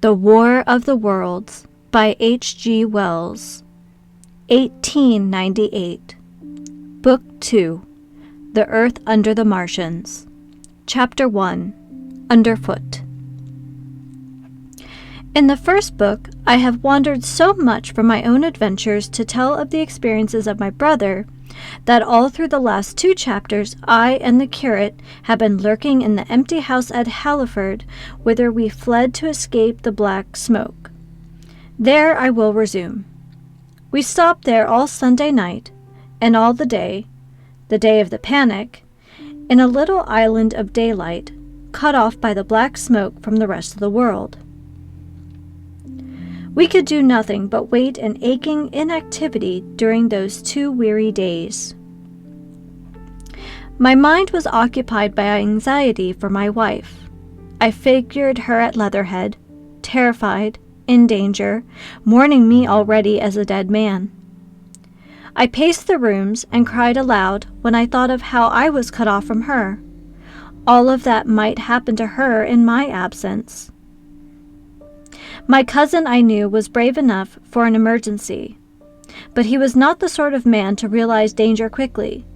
The War of the Worlds by H.G. Wells, 1898. Book 2, The Earth Under the Martians. Chapter 1, Underfoot. In the first book, I have wandered so much from my own adventures to tell of the experiences of my brother that all through the last 2 chapters I and the curate have been lurking in the empty house at Halliford, whither we fled to escape the black smoke. There I will resume. We stopped there all Sunday night, and all the day of the panic, in a little island of daylight, cut off by the black smoke from the rest of the world. We could do nothing but wait in aching inactivity during those 2 weary days. My mind was occupied by anxiety for my wife. I figured her at Leatherhead, terrified, in danger, mourning me already as a dead man. I paced the rooms and cried aloud when I thought of how I was cut off from her. All of that might happen to her in my absence. My cousin, I knew, was brave enough for an emergency, but he was not the sort of man to realize danger quickly,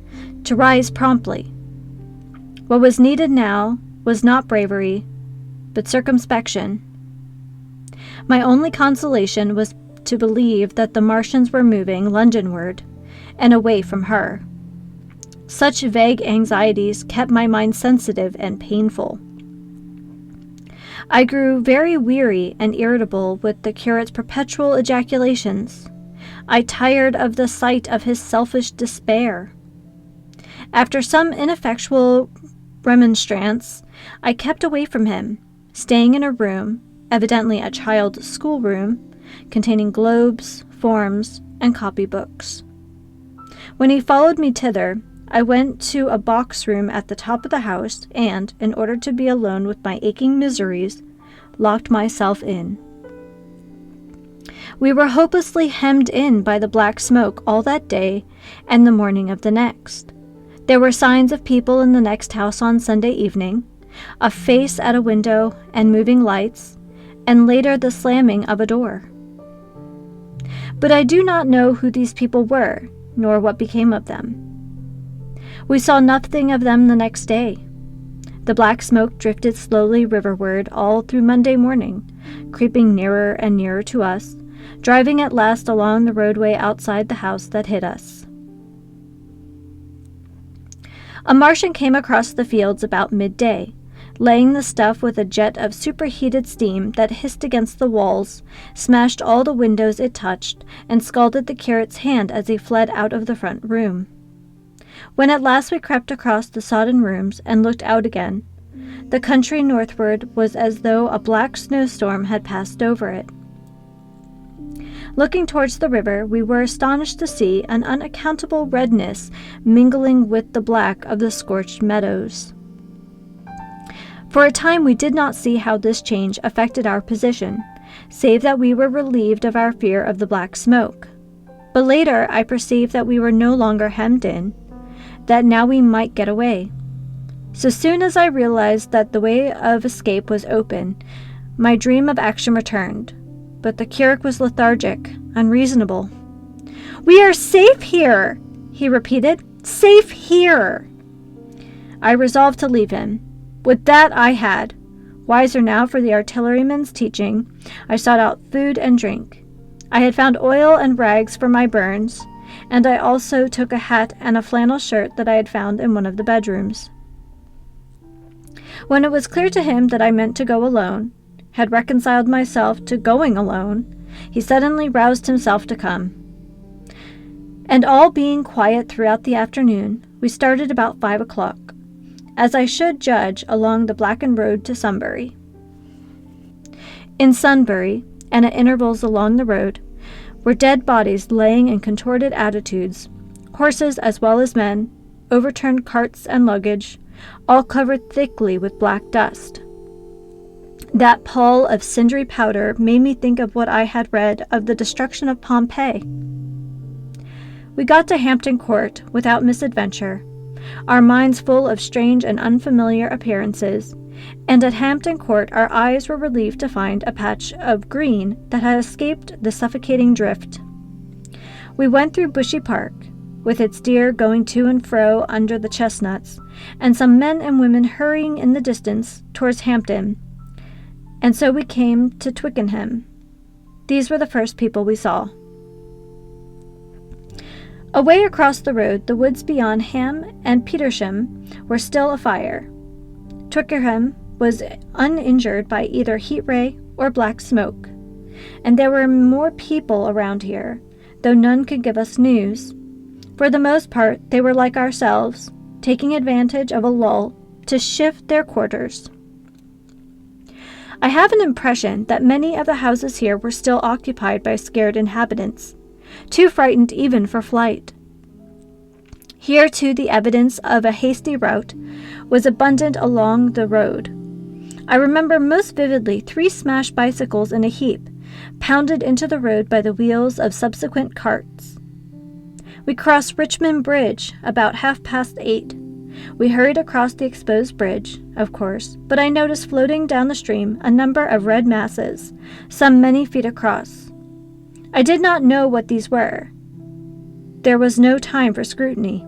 to rise promptly. What was needed now was not bravery, but circumspection. My only consolation was to believe that the Martians were moving Londonward and away from her. Such vague anxieties kept my mind sensitive and painful. I grew very weary and irritable with the curate's perpetual ejaculations. I tired of the sight of his selfish despair. After some ineffectual remonstrance, I kept away from him, staying in a room, evidently a child's schoolroom, containing globes, forms, and copybooks. When he followed me thither, I went to a box room at the top of the house and, in order to be alone with my aching miseries, locked myself in. We were hopelessly hemmed in by the black smoke all that day and the morning of the next. There were signs of people in the next house on Sunday evening, a face at a window and moving lights, and later the slamming of a door. But I do not know who these people were, nor what became of them. We saw nothing of them the next day. The black smoke drifted slowly riverward all through Monday morning, creeping nearer and nearer to us, driving at last along the roadway outside the house that hid us. A Martian came across the fields about midday, laying the stuff with a jet of superheated steam that hissed against the walls, smashed all the windows it touched, and scalded the curate's hand as he fled out of the front room. When at last we crept across the sodden rooms and looked out again, the country northward was as though a black snowstorm had passed over it. Looking towards the river, we were astonished to see an unaccountable redness mingling with the black of the scorched meadows. For a time we did not see how this change affected our position, save that we were relieved of our fear of the black smoke. But later I perceived that we were no longer hemmed in, that now we might get away. So soon as I realized that the way of escape was open, my dream of action returned, but the curate was lethargic, unreasonable. "We are safe here," he repeated. "Safe here." I resolved to leave him. With that I had. Wiser now for the artilleryman's teaching, I sought out food and drink. I had found oil and rags for my burns, and I also took a hat and a flannel shirt that I had found in one of the bedrooms. When it was clear to him that I meant to go alone, had reconciled myself to going alone, he suddenly roused himself to come. And all being quiet throughout the afternoon, we started about 5 o'clock, as I should judge, along the blackened road to Sunbury. In Sunbury, and at intervals along the road, were dead bodies laying in contorted attitudes, horses as well as men, overturned carts and luggage, all covered thickly with black dust. That pall of cindery powder made me think of what I had read of the destruction of Pompeii. We got to Hampton Court without misadventure, our minds full of strange and unfamiliar appearances, and at Hampton Court our eyes were relieved to find a patch of green that had escaped the suffocating drift. We went through Bushy Park, with its deer going to and fro under the chestnuts, and some men and women hurrying in the distance towards Hampton, and so we came to Twickenham. These were the first people we saw. Away across the road, the woods beyond Ham and Petersham were still afire. Twickenham was uninjured by either heat ray or black smoke, and there were more people around here, though none could give us news. For the most part, they were like ourselves, taking advantage of a lull to shift their quarters. I have an impression that many of the houses here were still occupied by scared inhabitants, too frightened even for flight. Here, too, the evidence of a hasty rout was abundant along the road. I remember most vividly 3 smashed bicycles in a heap, pounded into the road by the wheels of subsequent carts. We crossed Richmond Bridge about 8:30. We hurried across the exposed bridge, of course, but I noticed floating down the stream a number of red masses, some many feet across. I did not know what these were. There was no time for scrutiny,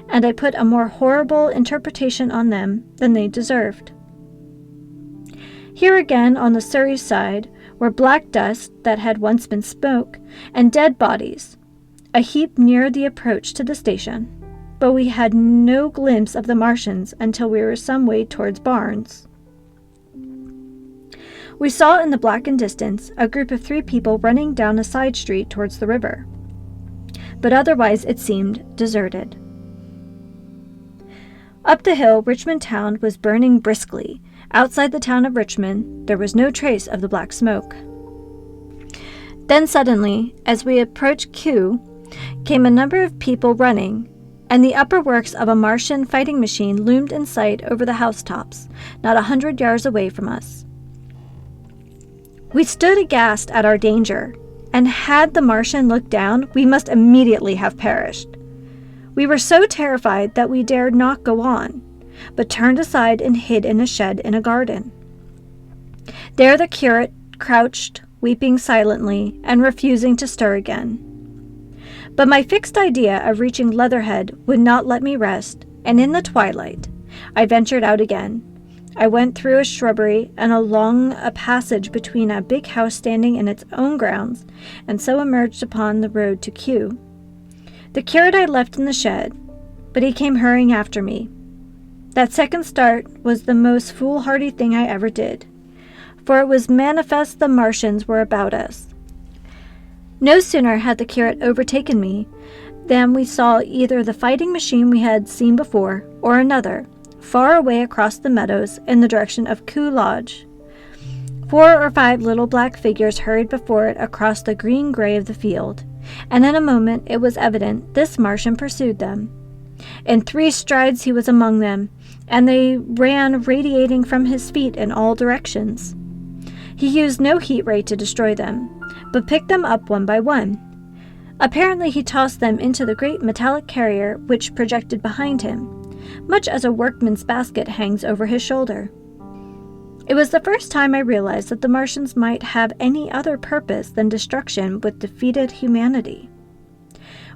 and I put a more horrible interpretation on them than they deserved. Here again, on the Surrey side, were black dust that had once been smoke, and dead bodies, a heap near the approach to the station, but we had no glimpse of the Martians until we were some way towards Barnes. We saw in the blackened distance a group of 3 people running down a side street towards the river, but otherwise it seemed deserted. Up the hill, Richmond town was burning briskly. Outside the town of Richmond, there was no trace of the black smoke. Then suddenly, as we approached Kew, came a number of people running, and the upper works of a Martian fighting machine loomed in sight over the housetops, not 100 yards away from us. We stood aghast at our danger, and had the Martian looked down, we must immediately have perished. We were so terrified that we dared not go on, but turned aside and hid in a shed in a garden. There the curate crouched, weeping silently, and refusing to stir again. But my fixed idea of reaching Leatherhead would not let me rest, and in the twilight, I ventured out again. I went through a shrubbery and along a passage between a big house standing in its own grounds, and so emerged upon the road to Kew. The curate I left in the shed, but he came hurrying after me. That second start was the most foolhardy thing I ever did, for it was manifest the Martians were about us. No sooner had the curate overtaken me than we saw either the fighting machine we had seen before, or another, far away across the meadows in the direction of Kew Lodge. 4 or 5 little black figures hurried before it across the green-gray of the field, and in a moment it was evident this Martian pursued them. In 3 strides he was among them, and they ran radiating from his feet in all directions. He used no heat ray to destroy them, but picked them up one by one. Apparently he tossed them into the great metallic carrier which projected behind him, much as a workman's basket hangs over his shoulder. It was the first time I realized that the Martians might have any other purpose than destruction with defeated humanity.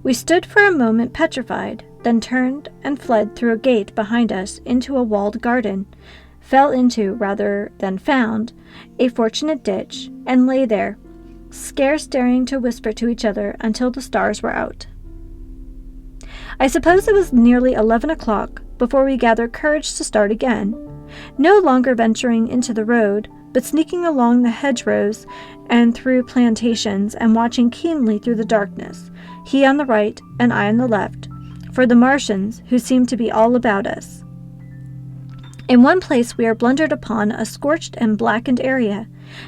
We stood for a moment petrified, then turned and fled through a gate behind us into a walled garden, fell into, rather than found, a fortunate ditch, and lay there, scarce daring to whisper to each other until the stars were out. I suppose it was nearly 11 o'clock before we gathered courage to start again, no longer venturing into the road, but sneaking along the hedgerows and through plantations, and watching keenly through the darkness, he on the right and I on the left, for the Martians, who seemed to be all about us. In one place we are blundered upon a scorched and blackened area,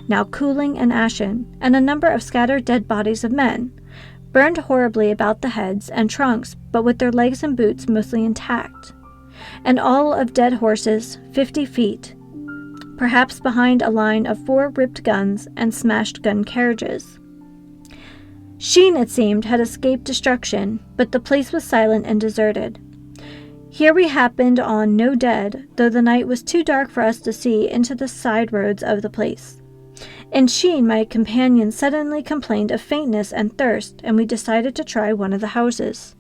now cooling and ashen, and a number of scattered dead bodies of men, burned horribly about the heads and trunks, but with their legs and boots mostly intact, and all of dead horses 50 feet, perhaps behind a line of 4 ripped guns and smashed gun carriages. Sheen, it seemed, had escaped destruction, but the place was silent and deserted. Here we happened on no dead, though the night was too dark for us to see into the side roads of the place. In Sheen, my companion suddenly complained of faintness and thirst, and we decided to try one of the houses.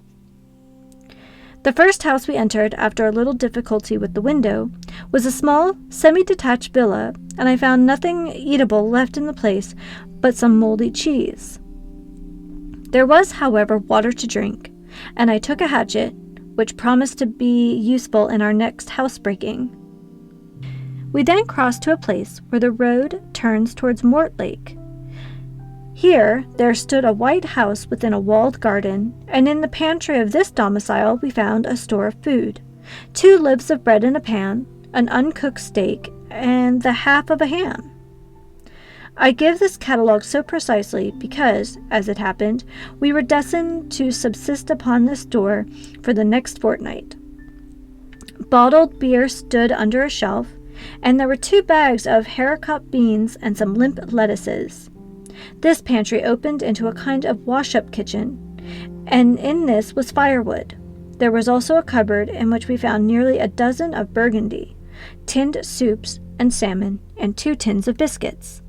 The first house we entered, after a little difficulty with the window, was a small, semi-detached villa, and I found nothing eatable left in the place but some moldy cheese. There was, however, water to drink, and I took a hatchet, which promised to be useful in our next housebreaking. We then crossed to a place where the road turns towards Mortlake. Here there stood a white house within a walled garden, and in the pantry of this domicile we found a store of food, 2 loaves of bread in a pan, an uncooked steak, and the half of a ham. I give this catalogue so precisely because, as it happened, we were destined to subsist upon this store for the next fortnight. Bottled beer stood under a shelf, and there were 2 bags of haricot beans and some limp lettuces. This pantry opened into a kind of wash-up kitchen, and in this was firewood. There was also a cupboard in which we found nearly a dozen of burgundy, tinned soups and salmon, and 2 tins of biscuits.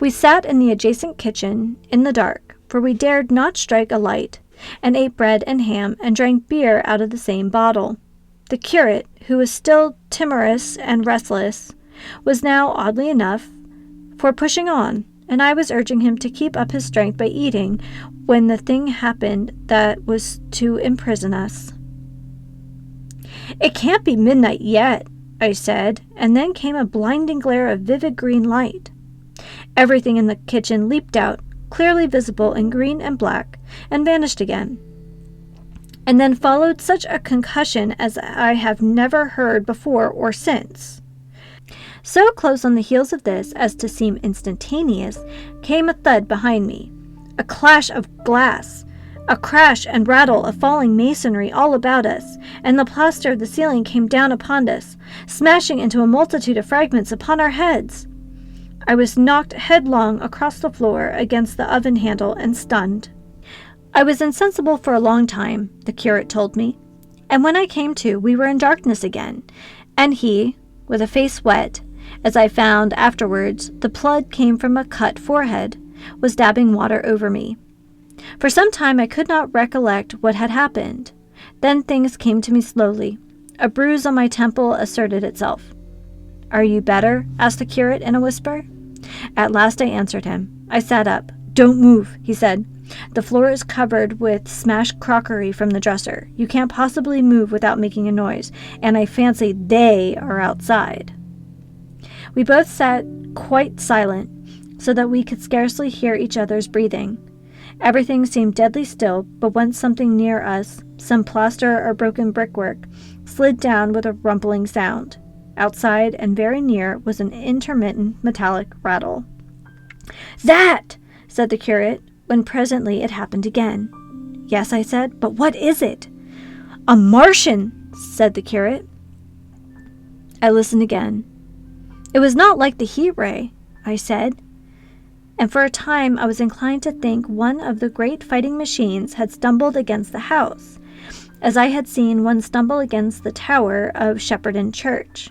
We sat in the adjacent kitchen in the dark, for we dared not strike a light, and ate bread and ham and drank beer out of the same bottle. The curate, who was still timorous and restless, was now, oddly enough, for pushing on, and I was urging him to keep up his strength by eating when the thing happened that was to imprison us. "It can't be midnight yet," I said, and then came a blinding glare of vivid green light. Everything in the kitchen leaped out, clearly visible in green and black, and vanished again. And then followed such a concussion as I have never heard before or since. So close on the heels of this as to seem instantaneous, came a thud behind me, a clash of glass, a crash and rattle of falling masonry all about us, and the plaster of the ceiling came down upon us, smashing into a multitude of fragments upon our heads. I was knocked headlong across the floor against the oven handle and stunned. I was insensible for a long time, the curate told me, and when I came to, we were in darkness again, and he, with a face wet, as I found afterwards the blood came from a cut forehead, was dabbing water over me. For some time I could not recollect what had happened. Then things came to me slowly. A bruise on my temple asserted itself. "Are you better?" asked the curate in a whisper. At last I answered him. I sat up. "Don't move," he said. "The floor is covered with smashed crockery from the dresser. You can't possibly move without making a noise, and I fancy they are outside." We both sat quite silent, so that we could scarcely hear each other's breathing. Everything seemed deadly still, but when something near us, some plaster or broken brickwork, slid down with a rumbling sound. Outside and very near was an intermittent metallic rattle. "That!" said the curate, when presently it happened again. "Yes," I said, "but what is it?" "A Martian!" said the curate. I listened again. "It was not like the heat ray," I said, and for a time I was inclined to think one of the great fighting machines had stumbled against the house, as I had seen one stumble against the tower of Shepperton Church.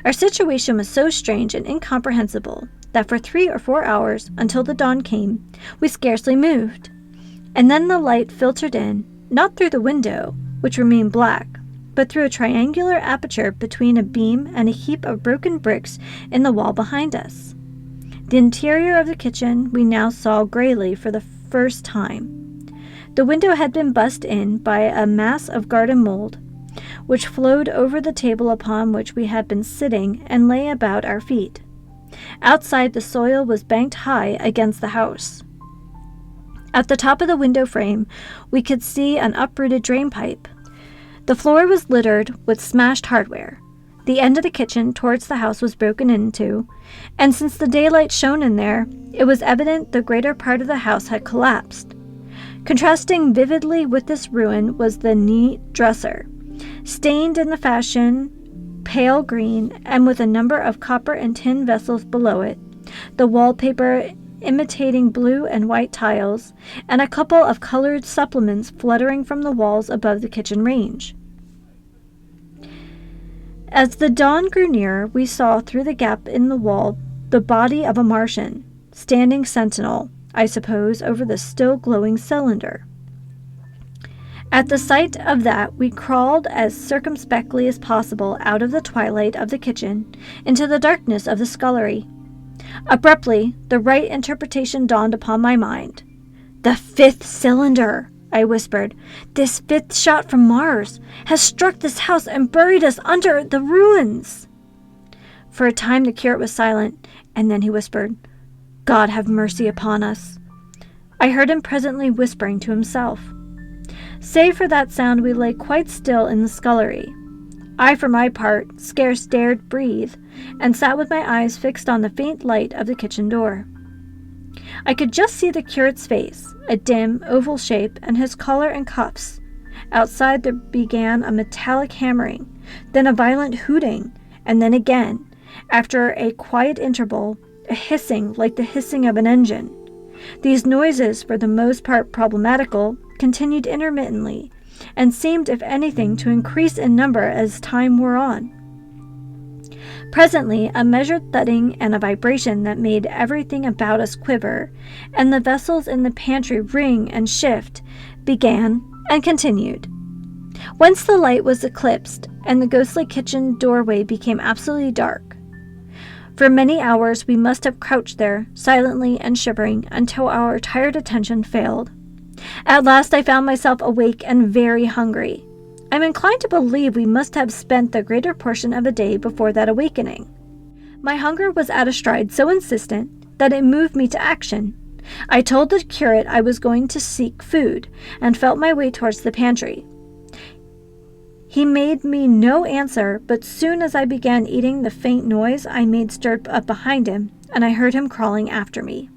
Our situation was so strange and incomprehensible that for 3 or 4 hours, until the dawn came, we scarcely moved, and then the light filtered in, not through the window, which remained black, but through a triangular aperture between a beam and a heap of broken bricks in the wall behind us. The interior of the kitchen we now saw grayly for the first time. The window had been bust in by a mass of garden mold, which flowed over the table upon which we had been sitting and lay about our feet. Outside, the soil was banked high against the house. At the top of the window frame, we could see an uprooted drain pipe. The floor was littered with smashed hardware. The end of the kitchen towards the house was broken into, and since the daylight shone in there, it was evident the greater part of the house had collapsed. Contrasting vividly with this ruin was the neat dresser, stained in the fashion pale green, and with a number of copper and tin vessels below it, the wallpaper imitating blue and white tiles, and a couple of colored supplements fluttering from the walls above the kitchen range. As the dawn grew nearer, we saw through the gap in the wall the body of a Martian, standing sentinel, I suppose, over the still glowing cylinder. At the sight of that, we crawled as circumspectly as possible out of the twilight of the kitchen into the darkness of the scullery. Abruptly, the right interpretation dawned upon my mind. "The fifth cylinder," I whispered. "This fifth shot from Mars has struck this house and buried us under the ruins." For a time the curate was silent, and then he whispered, "God have mercy upon us." I heard him presently whispering to himself. Save for that sound, we lay quite still in the scullery. I, for my part, scarce dared breathe, and sat with my eyes fixed on the faint light of the kitchen door. I could just see the curate's face, a dim, oval shape, and his collar and cuffs. Outside there began a metallic hammering, then a violent hooting, and then again, after a quiet interval, a hissing like the hissing of an engine. These noises, for the most part problematical, continued intermittently, and seemed, if anything, to increase in number as time wore on. Presently, a measured thudding and a vibration that made everything about us quiver, and the vessels in the pantry ring and shift, began and continued. Whence the light was eclipsed, and the ghostly kitchen doorway became absolutely dark. For many hours we must have crouched there, silently and shivering, until our tired attention failed. At last I found myself awake and very hungry. I'm inclined to believe we must have spent the greater portion of the day before that awakening. My hunger was at a stride so insistent that it moved me to action. I told the curate I was going to seek food, and felt my way towards the pantry. He made me no answer, but soon as I began eating, the faint noise I made stirred up behind him, and I heard him crawling after me.